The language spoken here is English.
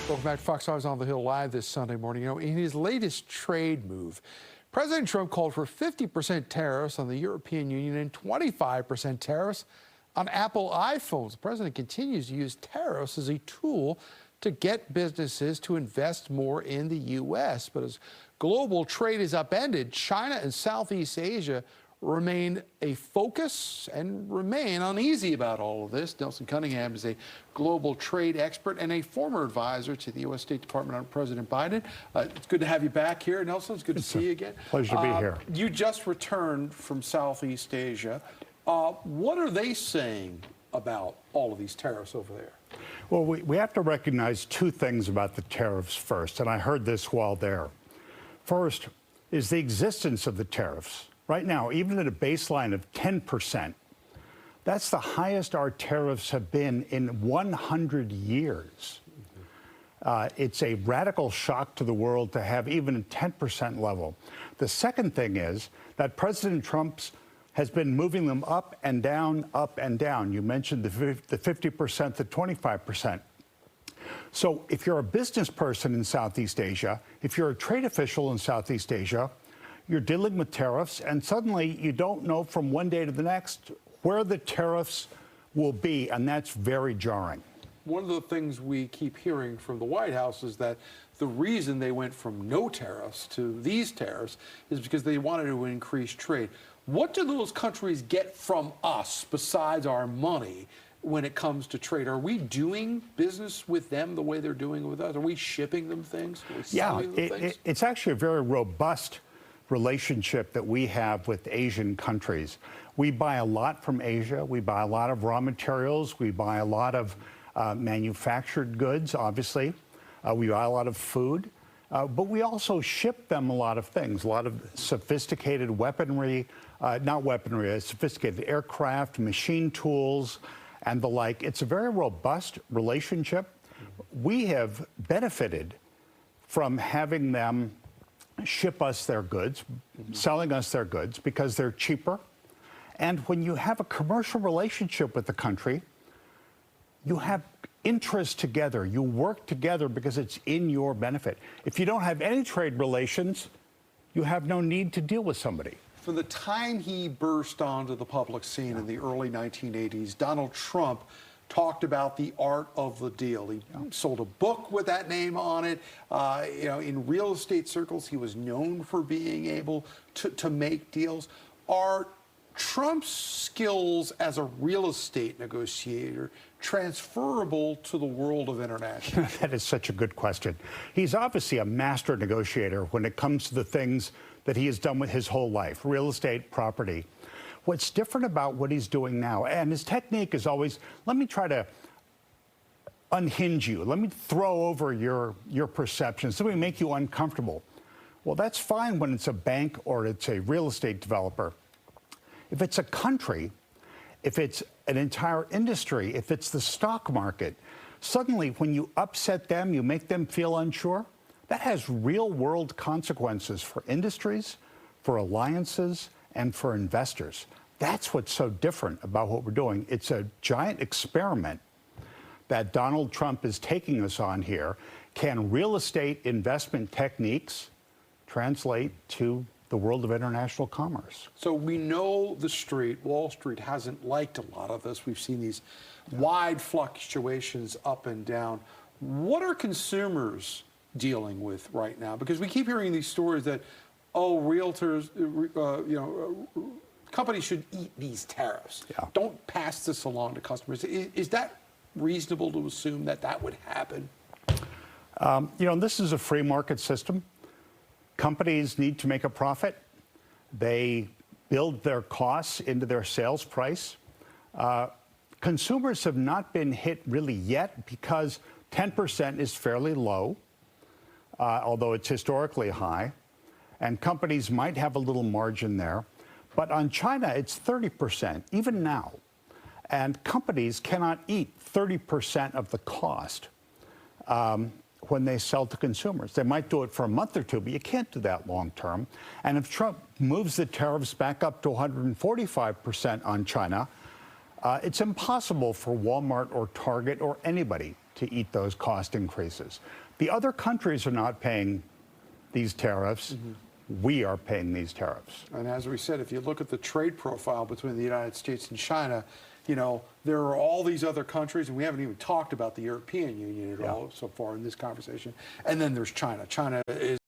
Welcome back to Fox News on the Hill Live this Sunday morning. You know, in his latest trade move, President Trump called for 50% tariffs on the European Union and 25% tariffs on Apple iPhones. The president continues to use tariffs as a tool to get businesses to invest more in the U.S. But as global trade is upended, China and Southeast Asia remain a focus and remain uneasy about all of this. Nelson Cunningham is a global trade expert and a former advisor to the U.S. State Department under President Biden. It's good to have you back here, Nelson. It's good to see you again. Pleasure to be here. You just returned from Southeast Asia. What are they saying about all of these tariffs over there? Well, we have to recognize two things about the tariffs first, and I heard this while there. First is the existence of the tariffs. Right now, even at a baseline of 10%, that's the highest our tariffs have been in 100 years. It's a radical shock to the world to have even a 10% level. The second thing is that President Trump has been moving them up and down, up and down. You mentioned the 50%, the 25%. So if you're a business person in Southeast Asia, if you're a trade official in Southeast Asia, you're dealing with tariffs, and suddenly you don't know from one day to the next where the tariffs will be, and that's very jarring. One of the things we keep hearing from the White House is that the reason they went from no tariffs to these tariffs is because they wanted to increase trade. What do those countries get from us besides our money when it comes to trade? Are we doing business with them the way they're doing it with us? Are we shipping them things? It's actually a very robust relationship that we have with Asian countries. We buy a lot from Asia. We buy a lot of raw materials. We buy a lot of manufactured goods, obviously. We buy a lot of food. But we also ship them a lot of things, a lot of sophisticated weaponry, sophisticated aircraft, machine tools, and the like. It's a very robust relationship. We have benefited from having them ship us their goods, selling us their goods because they're cheaper. And when you have a commercial relationship with the country, you have interest together. You work together because it's in your benefit. If you don't have any trade relations, you have no need to deal with somebody. From the time he burst onto the public scene in the early 1980s, Donald Trump talked about the art of the deal. He sold a book with that name on it. You know, in real estate circles, he was known for being able to make deals. Are Trump's skills as a real estate negotiator transferable to the world of international? That is such a good question. He's obviously a master negotiator when it comes to the things that he has done with his whole life, real estate, property. What's different about what he's doing now, and his technique is always, let me try to unhinge you. Let me throw over your perceptions. Let me make you uncomfortable. Well, that's fine when it's a bank or it's a real estate developer. If it's a country, if it's an entire industry, if it's the stock market, suddenly when you upset them, you make them feel unsure, that has real-world consequences for industries, for alliances, and for investors. That's what's so different about what we're doing. It's a giant experiment that Donald Trump is taking us on here. Can real estate investment techniques translate to the world of international commerce? So we know the street, Wall Street, hasn't liked a lot of this. We've seen these wide fluctuations up and down. What are consumers dealing with right now? Because we keep hearing these stories that, oh, realtors, companies should eat these tariffs. Don't pass this along to customers. Is that reasonable to assume that that would happen? This is a free market system. Companies need to make a profit. They build their costs into their sales price. Consumers have not been hit really yet because 10% is fairly low, although it's historically high. And companies might have a little margin there. But on China, it's 30%, even now. And companies cannot eat 30% of the cost when they sell to consumers. They might do it for a month or two, but you can't do that long term. And if Trump moves the tariffs back up to 145% on China, it's impossible for Walmart or Target or anybody to eat those cost increases. The other countries are not paying these tariffs. We are paying these tariffs. And as we said, if you look at the trade profile between the United States and China, you know, there are all these other countries, and we haven't even talked about the European Union at all so far in this conversation. And then there's China. China is